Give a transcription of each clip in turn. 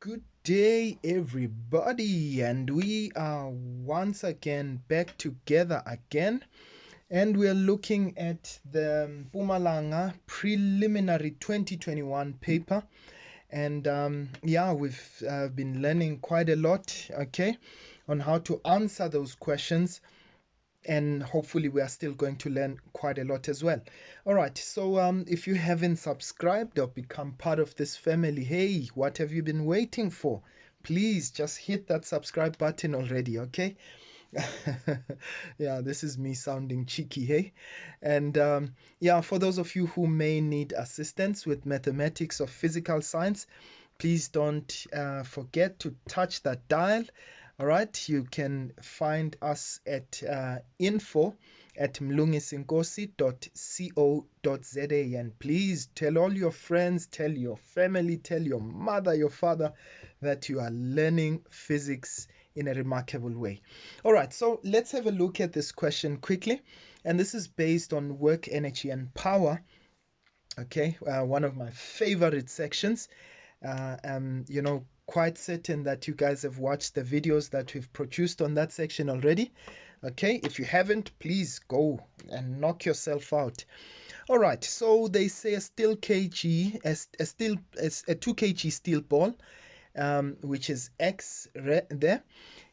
Good day, everybody, and we are once again back together again, and we are looking at the Mpumalanga Preliminary 2021 paper. And yeah, we've been learning quite a lot, okay, on how to answer those questions, and hopefully we are still going to learn quite a lot as well. All right, so if you haven't subscribed or become part of this family, hey, what have you been waiting for? Please just hit that subscribe button already, okay? Yeah, this is me sounding cheeky, hey? And yeah, for those of you who may need assistance with mathematics or physical science, please don't forget to touch that dial. All right, you can find us at info@mlungisinkosi.co.za, and please tell all your friends, tell your family, tell your mother, your father that you are learning physics in a remarkable way. All right, so let's have a look at this question quickly, and this is based on work, energy, and power. Okay, one of my favorite sections. Quite certain that you guys have watched the videos that we've produced on that section already. Okay, if you haven't, please go and knock yourself out. All right, so they say a 2 kg steel ball, which is X there,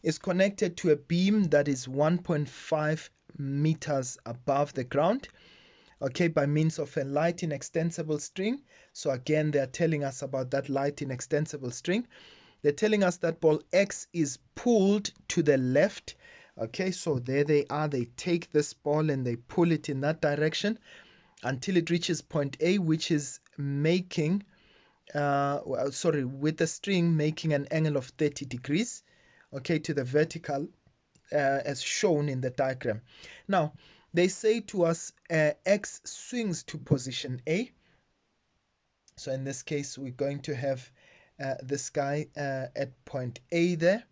is connected to a beam that is 1.5 meters above the ground, okay, by means of a light inextensible string. So again, they're telling us about that light inextensible string. They're telling us that ball X is pulled to the left. Okay, so there they are. They take this ball and they pull it in that direction until it reaches point A, which is making, with the string making an angle of 30 degrees, okay, to the vertical, as shown in the diagram. Now, they say to us X swings to position A. So in this case, we're going to have this guy at point A there.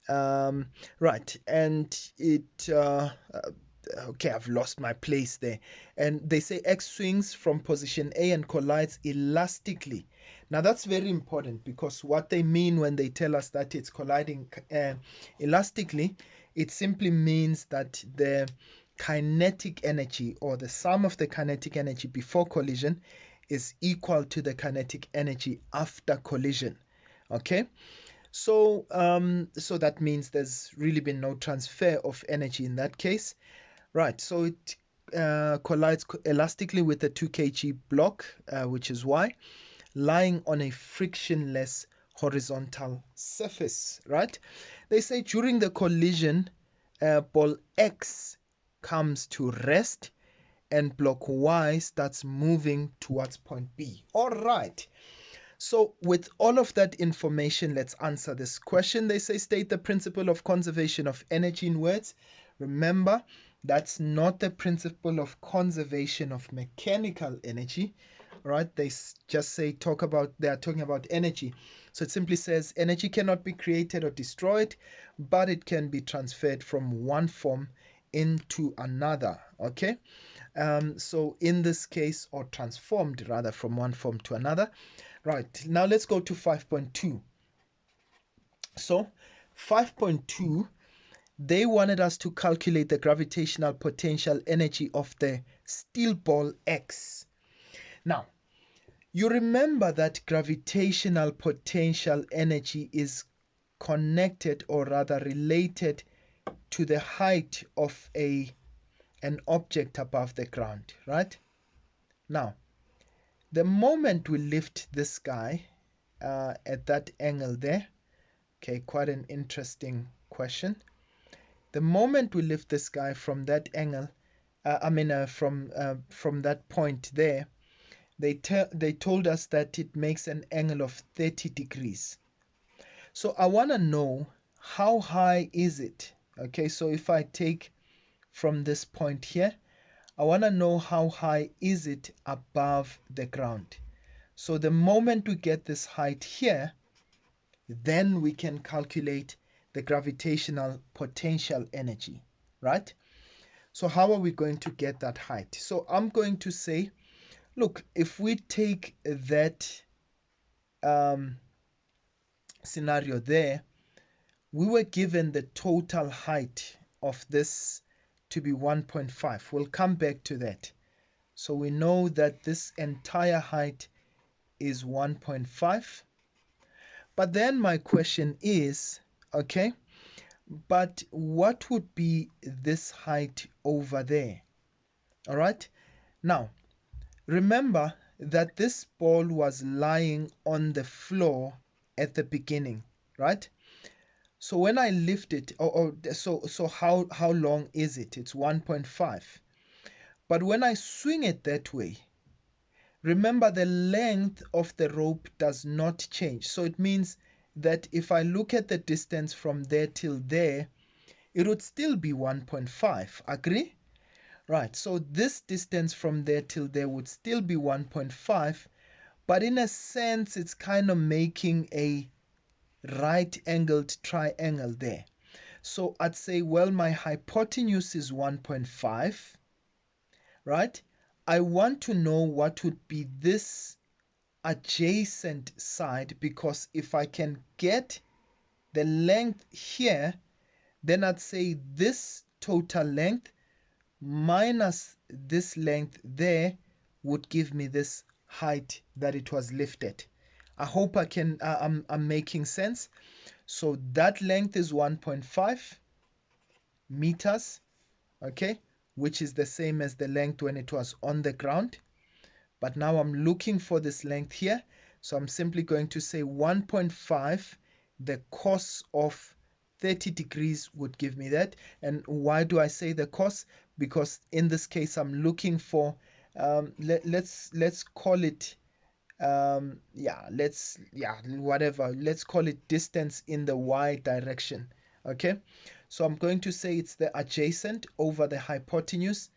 Right, and it, okay, I've lost my place there. And they say X swings from position A and collides elastically. Now that's very important, because what they mean when they tell us that it's colliding elastically, it simply means that the kinetic energy, or the sum of the kinetic energy before collision, is equal to the kinetic energy after collision. Okay, so that means there's really been no transfer of energy in that case. Right, so it collides elastically with the 2 kg block, which is Y, lying on a frictionless horizontal surface, right? They say during the collision, ball X comes to rest and block Y starts moving towards point B. All right. So with all of that information, let's answer this question. They say state the principle of conservation of energy in words. Remember, that's not the principle of conservation of mechanical energy, right? They just say they are talking about energy. So it simply says energy cannot be created or destroyed, but it can be transferred from one form into another. Okay, so in this case, or transformed rather from one form to another. Right, now let's go to 5.2. So 5.2, they wanted us to calculate the gravitational potential energy of the steel ball X. Now, you remember that gravitational potential energy is connected, or rather related, to the height of an object above the ground, right? Now, the moment we lift this guy at that angle there, okay, quite an interesting question. The moment we lift this guy from that angle, from that point there, they told us that it makes an angle of 30 degrees. So I want to know, how high is it? Okay, so if I take from this point here, I want to know how high is it above the ground. So the moment we get this height here, then we can calculate the gravitational potential energy, right? So how are we going to get that height? So I'm going to say, look, if we take that scenario there, we were given the total height of this to be 1.5. We'll come back to that. So we know that this entire height is 1.5. But then my question is, okay, but what would be this height over there? All right. Now, remember that this ball was lying on the floor at the beginning, right? So when I lift it, so how long is it? It's 1.5. But when I swing it that way, remember the length of the rope does not change. So it means that if I look at the distance from there till there, it would still be 1.5. Agree? Right, so this distance from there till there would still be 1.5, but in a sense, it's kind of making a right-angled triangle there. So I'd say, well, my hypotenuse is 1.5, right? I want to know what would be this adjacent side, because if I can get the length here, then I'd say this total length minus this length there would give me this height that it was lifted. I hope I'm making sense. So that length is 1.5 meters, okay, which is the same as the length when it was on the ground. But now I'm looking for this length here. So I'm simply going to say 1.5, the cos of 30 degrees would give me that. And why do I say the cos? Because in this case, I'm looking for, let's call it, whatever. Let's call it distance in the y direction. Okay. So I'm going to say it's the adjacent over the hypotenuse,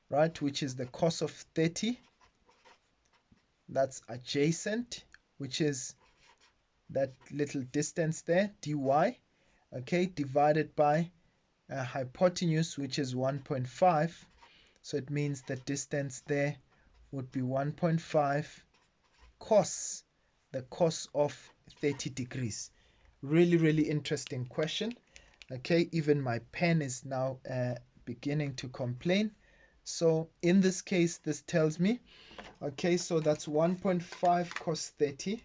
right? Which is the cos of 30. That's adjacent, which is that little distance there, dy, okay, divided by hypotenuse, which is 1.5. So it means the distance there would be 1.5 cos, the cos of 30 degrees. Really, really interesting question. Okay, even my pen is now beginning to complain. So in this case, this tells me, okay, so that's 1.5 cos 30.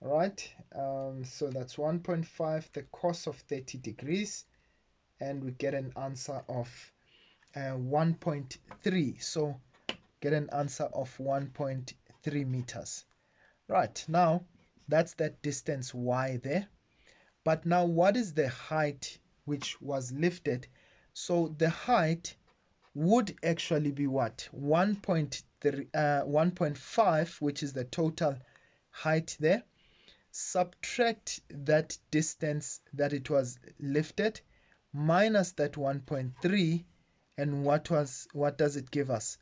All right, so that's 1.5, the cos of 30 degrees, and we get an answer of 1.3. So get an answer of 1.3 meters. Right, now that's that distance y there. But now what is the height which was lifted? So the height would actually be what? 1.5, which is the total height there. Subtract that distance that it was lifted minus that 1.3, and what does it give us?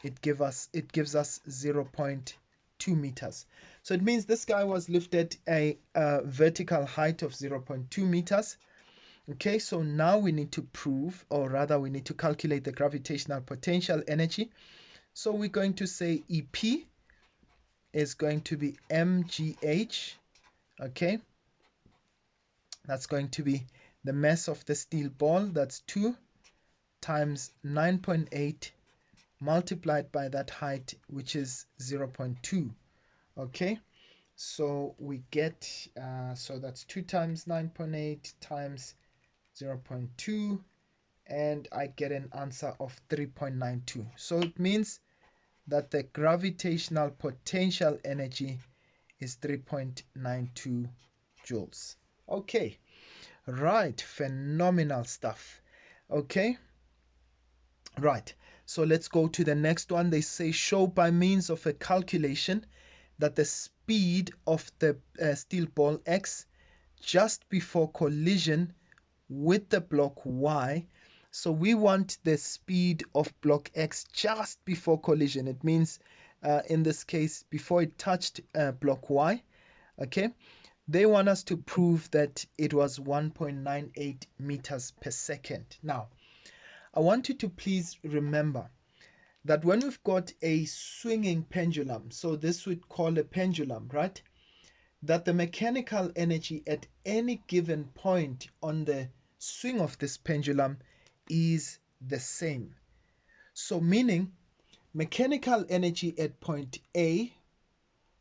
It gives us 0.2 meters. So it means this guy was lifted a vertical height of 0.2 meters. Okay, so now we need to prove, or rather we need to calculate the gravitational potential energy. So we're going to say EP is going to be mgh. Okay, that's going to be the mass of the steel ball. That's 2 times 9.8 multiplied by that height, which is 0.2. Okay, so we get, so that's 2 times 9.8 times 0.2, and I get an answer of 3.92. So it means that the gravitational potential energy is 3.92 joules. Okay, right, phenomenal stuff. Okay, right, so let's go to the next one. They say show by means of a calculation that the speed of the steel ball X just before collision with the block Y. So we want the speed of block X just before collision. It means in this case before it touched block Y. Okay, they want us to prove that it was 1.98 meters per second. Now I want you to please remember that when we've got a swinging pendulum, so this we'd call a pendulum, right? that the mechanical energy at any given point on the swing of this pendulum is the same. So meaning mechanical energy at point A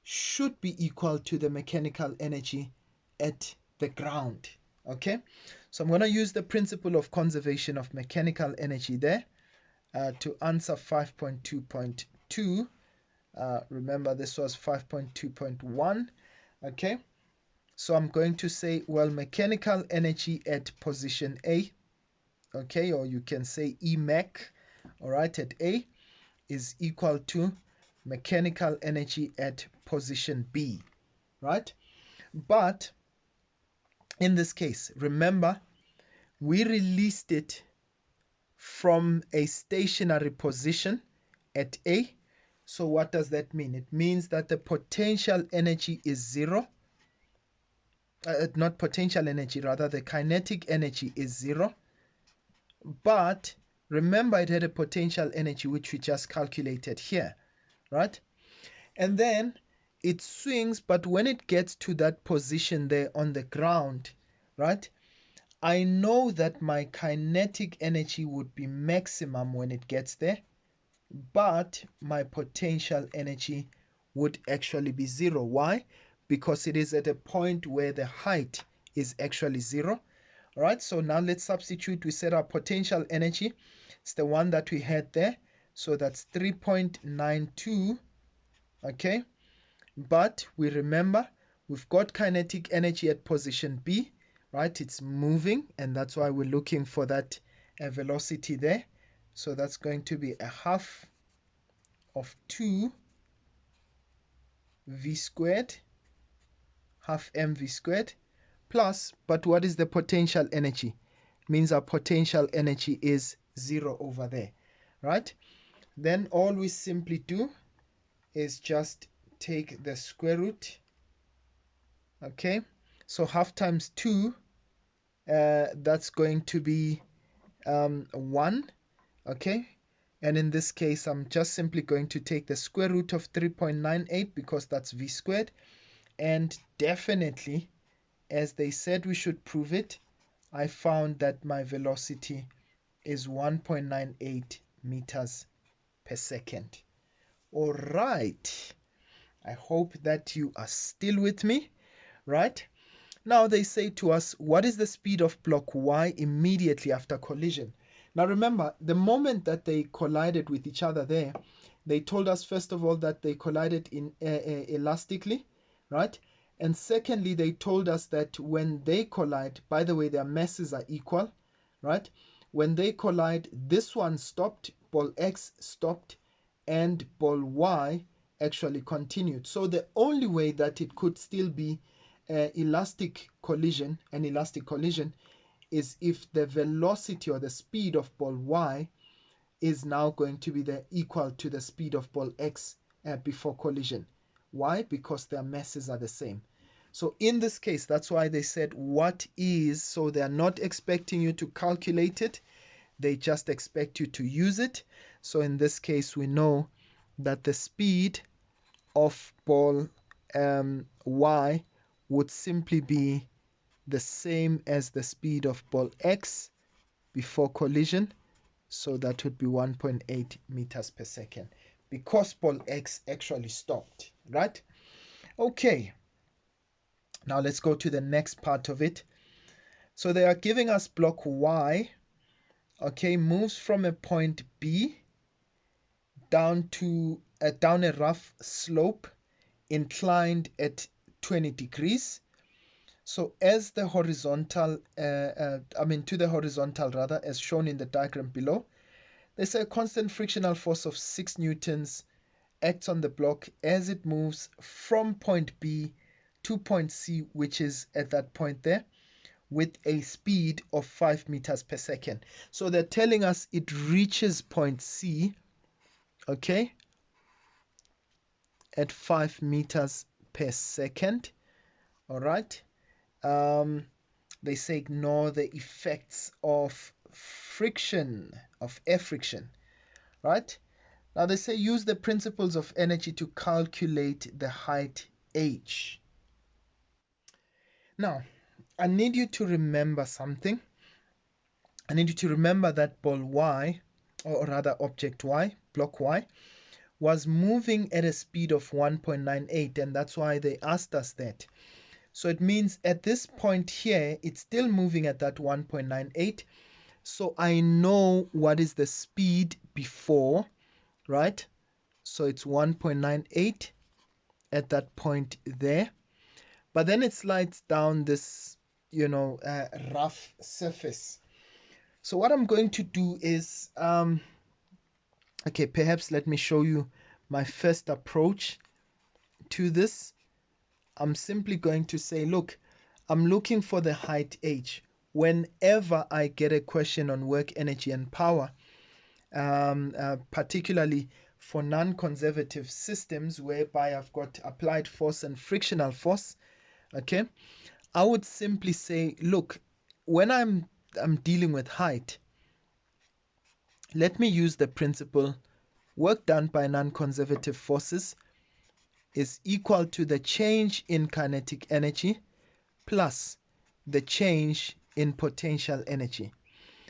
should be equal to the mechanical energy at the ground. Okay, so I'm going to use the principle of conservation of mechanical energy there to answer 5.2.2. Remember, this was 5.2.1. Okay, so I'm going to say, well, mechanical energy at position A, okay, or you can say EMEC, all right, at A is equal to mechanical energy at position B, right? But in this case, remember, we released it from a stationary position at A. So what does that mean? It means that the potential energy is zero. Not potential energy, rather the kinetic energy is zero. But remember, it had a potential energy which we just calculated here, right? And then it swings, but when it gets to that position there on the ground, right, I know that my kinetic energy would be maximum when it gets there, but my potential energy would actually be zero. Why? Because it is at a point where the height is actually zero. All right, so now let's substitute. We set our potential energy. It's the one that we had there. So that's 3.92. Okay, but we remember we've got kinetic energy at position B, right? It's moving, and that's why we're looking for that velocity there. So that's going to be a half of 2 v squared, half mv squared, plus, but what is the potential energy? It means our potential energy is 0 over there, right? Then all we simply do is just take the square root. Okay, so half times 2, that's going to be 1. Okay, and in this case I'm just simply going to take the square root of 3.98 because that's v squared, and definitely, as they said we should prove it, I found that my velocity is 1.98 meters per second. All right, I hope that you are still with me, right? Now they say to us, what is the speed of block Y immediately after collision? Now remember, the moment that they collided with each other there, they told us first of all that they collided elastically, right? And secondly, they told us that when they collide, by the way, their masses are equal, right? When they collide, this one stopped, ball X stopped, and ball Y actually continued. So the only way that it could still be an elastic collision is if the velocity or the speed of ball Y is now going to be equal to the speed of ball X before collision. Why? Because their masses are the same. So in this case, that's why they said what is, so they're not expecting you to calculate it, they just expect you to use it. So in this case, we know that the speed of ball Y would simply be the same as the speed of ball X before collision. So that would be 1.8 meters per second because ball X actually stopped, right? Okay, now let's go to the next part of it. So they are giving us block Y, okay, moves from a point B down a rough slope inclined at 20 degrees. So as the horizontal, to the horizontal rather, as shown in the diagram below, there's a constant frictional force of 6 newtons acts on the block as it moves from point B to point C, which is at that point there, with a speed of 5 meters per second. So they're telling us it reaches point C, okay, at 5 meters per second. All right. They say ignore the effects of friction, of air friction, right? Now they say use the principles of energy to calculate the height h. Now, I need you to remember something. I need you to remember that ball Y, or rather object Y, block Y, was moving at a speed of 1.98, and that's why they asked us that. So it means at this point here, it's still moving at that 1.98. So I know what is the speed before, right? So it's 1.98 at that point there. But then it slides down this, rough surface. So what I'm going to do is, okay, perhaps let me show you my first approach to this. I'm simply going to say, look, I'm looking for the height h. Whenever I get a question on work, energy, and power, particularly for non-conservative systems whereby I've got applied force and frictional force, okay, I would simply say, look, when I'm dealing with height, let me use the principle work done by non-conservative forces is equal to the change in kinetic energy plus the change in potential energy,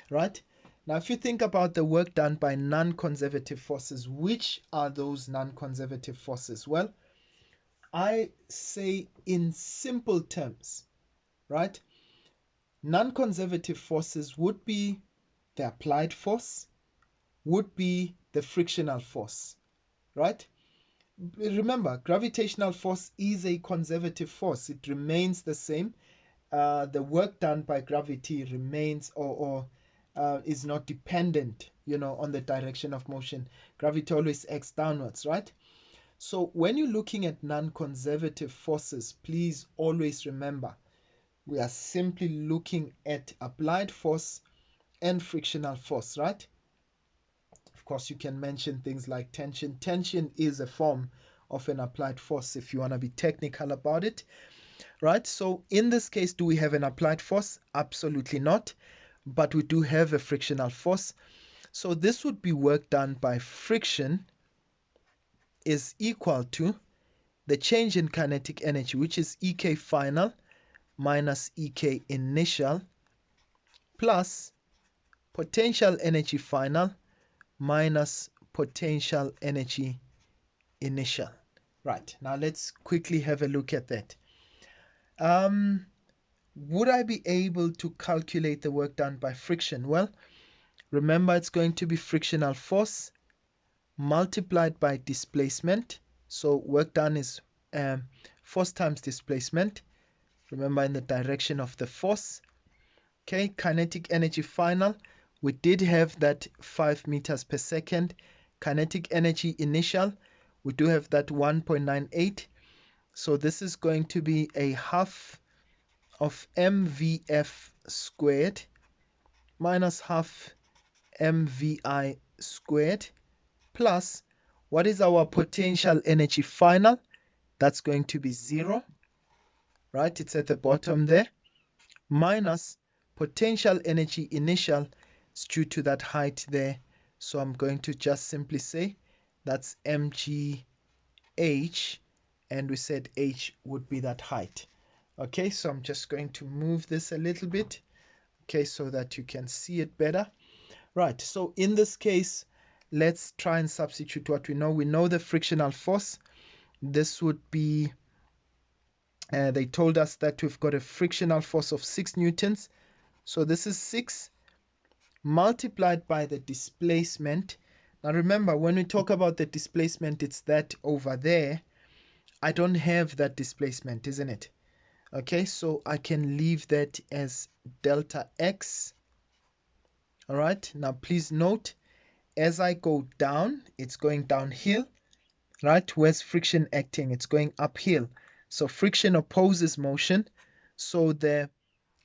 right? Now, if you think about the work done by non-conservative forces, which are those non-conservative forces? Well, I say in simple terms, right? Non-conservative forces would be the applied force, would be the frictional force, right? Remember, gravitational force is a conservative force. It remains the same. The work done by gravity remains or is not dependent, on the direction of motion. Gravity always acts downwards, right? So when you're looking at non-conservative forces, please always remember we are simply looking at applied force and frictional force, right? Of course, you can mention things like tension. Tension is a form of an applied force if you want to be technical about it, right? So in this case, do we have an applied force? Absolutely not, but we do have a frictional force. So this would be work done by friction is equal to the change in kinetic energy, which is Ek final minus Ek initial plus potential energy final minus potential energy initial. Right, now let's quickly have a look at that. Would I be able to calculate the work done by friction? Well, remember it's going to be frictional force multiplied by displacement. So work done is force times displacement. Remember, in the direction of the force. Okay, kinetic energy final. We did have that 5 meters per second. Kinetic energy initial, we do have that 1.98. So this is going to be a half of mvf squared minus half mvi squared plus, what is our potential energy final? That's going to be 0, right? It's at the bottom there, minus potential energy initial is due to that height there. So I'm going to just simply say that's mgh, and we said h would be that height. Okay, so I'm just going to move this a little bit, okay, so that you can see it better. Right, so in this case, let's try and substitute what we know. We know the frictional force. This would be, they told us that we've got a frictional force of 6 newtons. So this is 6 multiplied by the displacement. Now remember, when we talk about the displacement, it's that over there. I don't have that displacement, isn't it? Okay, so I can leave that as delta x. All right, now please note, as I go down, it's going downhill, right? Where's friction acting? It's going uphill. So friction opposes motion. So the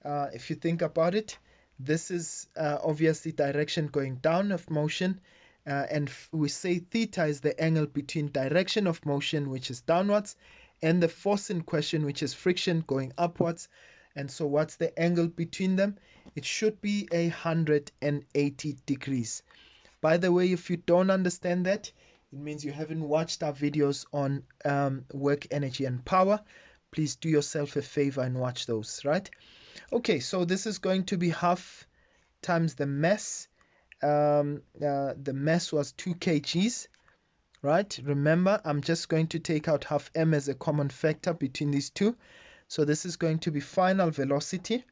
if you think about it, this is obviously direction going down of motion, and we say theta is the angle between direction of motion, which is downwards, and the force in question, which is friction, going upwards. And so what's the angle between them? It should be 180 degrees. By the way, if you don't understand that, it means you haven't watched our videos on work, energy, and power. Please do yourself a favor and watch those, right? Okay, so this is going to be half times the mass. The mass was 2 kgs, right? Remember, I'm just going to take out half m as a common factor between these two. So this is going to be final velocity,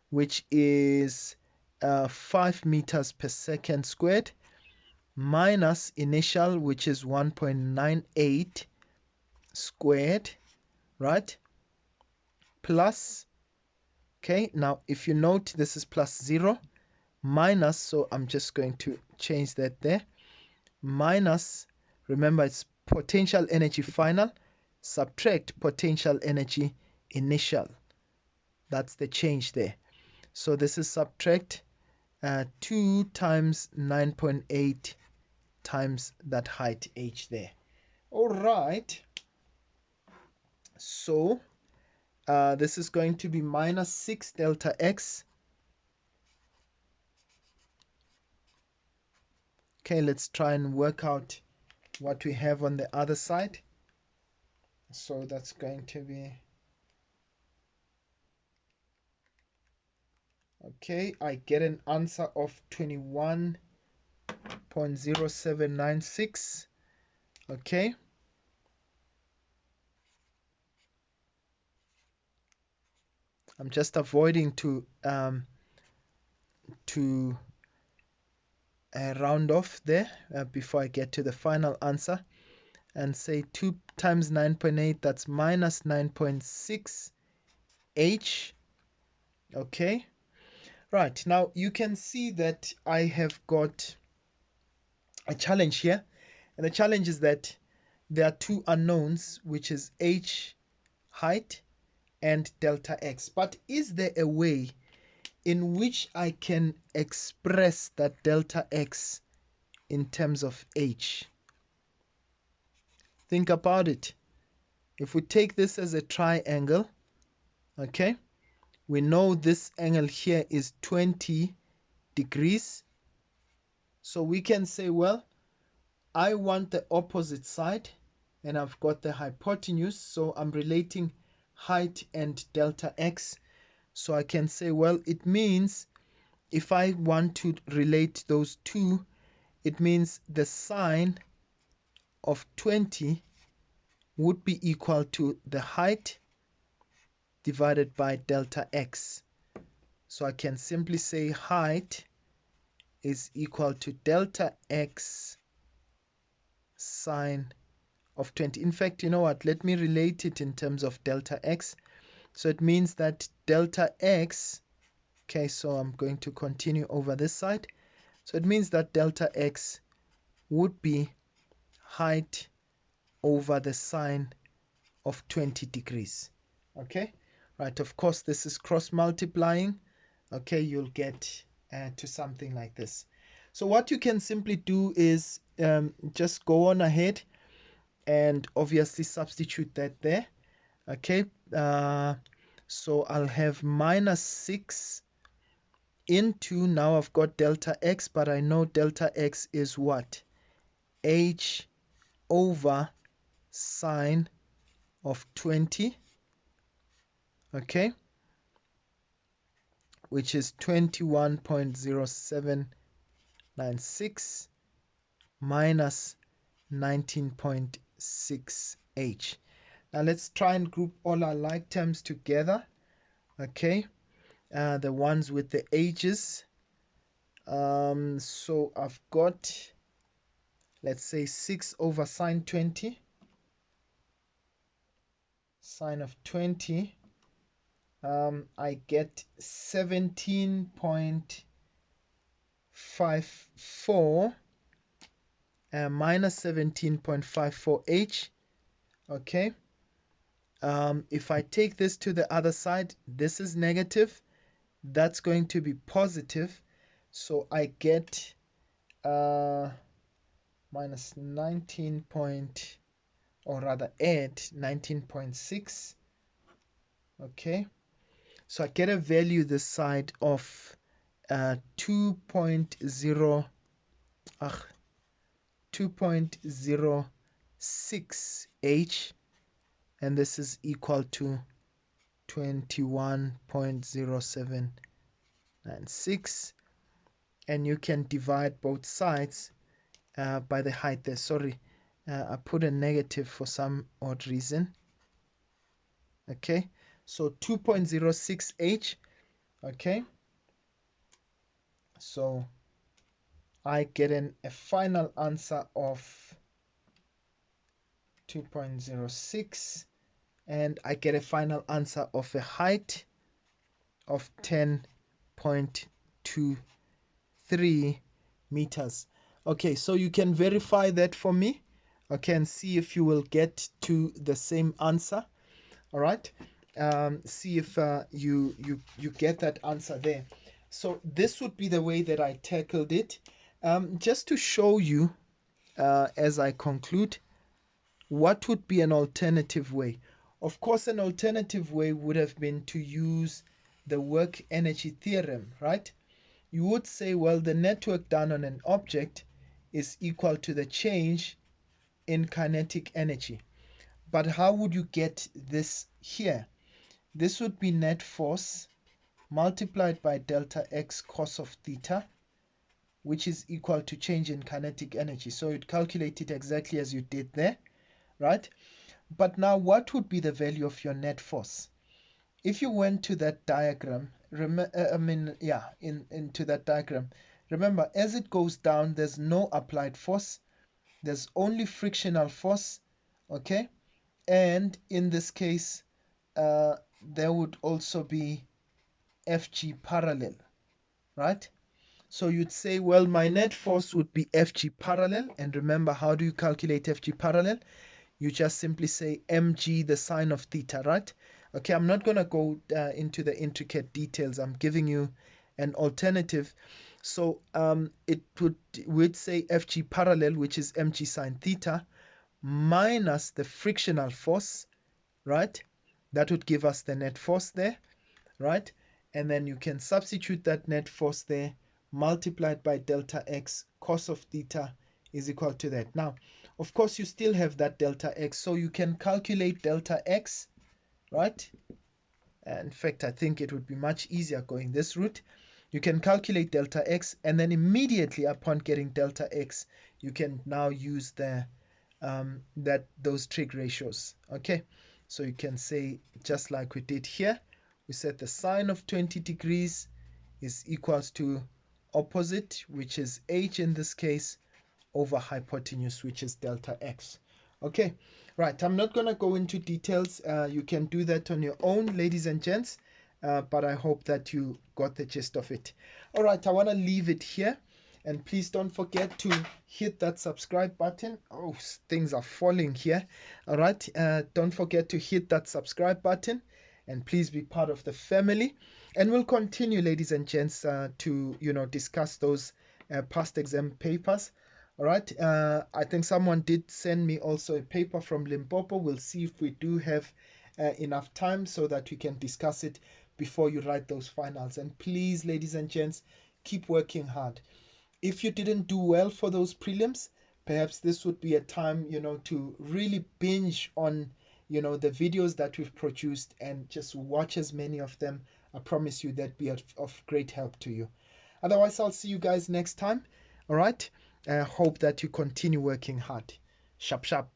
which is 5 meters per second squared, minus initial, which is 1.98 squared, right? Plus, okay, now if you note, this is plus 0, minus, so I'm just going to change that there, minus, remember it's potential energy final, subtract potential energy initial. That's the change there. So this is subtract 2 times 9.8 times that height h there. All right. So this is going to be minus 6 delta x. Okay, let's try and work out what we have on the other side. So that's going to be, okay, I get an answer of 21.0796. Okay. I'm just avoiding to round off there before I get to the final answer, and say 2 times 9.8, that's minus 9.6 h. Okay, right, now you can see that I have got a challenge here, and the challenge is that there are two unknowns, which is h height and delta x. But is there a way in which I can express that delta x in terms of h? Think about it. If we take this as a triangle, okay, we know this angle here is 20 degrees. So we can say, well, I want the opposite side, and I've got the hypotenuse, so I'm relating height and delta x. So I can say, well, it means if I want to relate those two, it means the sine of 20 would be equal to the height divided by delta x. So I can simply say height is equal to delta x sine of 20. In fact, you know what? Let me relate it in terms of delta x. So it means that delta x, okay, so I'm going to continue over this side. So it means that delta x would be height over the sine of 20 degrees. Okay, right, of course this is cross multiplying. Okay, you'll get to something like this. So what you can simply do is just go on ahead and obviously substitute that there. Okay, so I'll have minus 6 into, now I've got delta x, but I know delta x is what? H over sine of 20, okay, which is 21.0796 minus 19.6 h. Now let's try and group all our like terms together. Okay, the ones with the h's. So I've got, let's say, 6 over sine 20, sine of 20. I get 17.54 minus 17.54 h. Okay, if I take this to the other side, this is negative, that's going to be positive, so I get minus 19 point, or rather add 19.6. okay, so I get a value this side of 2.06 h. and this is equal to 21.0796, and you can divide both sides by the height there. Sorry, I put a negative for some odd reason. Okay, so 2.06h. Okay, so I get a final answer of 2.06, and I get a final answer of a height of 10.23 meters. Okay, so you can verify that for me, okay, and see if you will get to the same answer. All right, see if you get that answer there. So this would be the way that I tackled it. Just to show you, as I conclude, what would be an alternative way? Of course, an alternative way would have been to use the Work-Energy Theorem, right? You would say, well, the net work done on an object is equal to the change in kinetic energy. But how would you get this here? This would be net force multiplied by delta x cos of theta, which is equal to change in kinetic energy. So you'd calculate it exactly as you did there, right? But now what would be the value of your net force? If you went to that diagram, into that diagram, remember, as it goes down, there's no applied force, there's only frictional force, okay? And in this case, there would also be Fg parallel, right? So you'd say, well, my net force would be Fg parallel. And remember, how do you calculate Fg parallel? You just simply say mg, the sine of theta, right? Okay, I'm not going to go into the intricate details. I'm giving you an alternative. So we'd say Fg parallel, which is mg sine theta, minus the frictional force, right? That would give us the net force there, right? And then you can substitute that net force there, multiplied by delta x cos of theta is equal to that. Now, of course, you still have that delta x, so you can calculate delta x, right? In fact, I think it would be much easier going this route. You can calculate delta x, and then immediately upon getting delta x, you can now use those trig ratios. Okay, so you can say, just like we did here, we said the sine of 20 degrees is equals to opposite, which is h in this case, over hypotenuse, which is delta x. Okay, right, I'm not going to go into details. You can do that on your own, ladies and gents, but I hope that you got the gist of it. All right, I want to leave it here, and please don't forget to hit that subscribe button. Oh, things are falling here. All right, don't forget to hit that subscribe button, and please be part of the family. And we'll continue, ladies and gents, to discuss those past exam papers. All right, I think someone did send me also a paper from Limpopo. We'll see if we do have enough time so that we can discuss it before you write those finals. And please, ladies and gents, keep working hard. If you didn't do well for those prelims, perhaps this would be a time, to really binge on, the videos that we've produced and just watch as many of them. I promise you that'd be of great help to you. Otherwise, I'll see you guys next time. All right. I hope that you continue working hard. Sharp, sharp.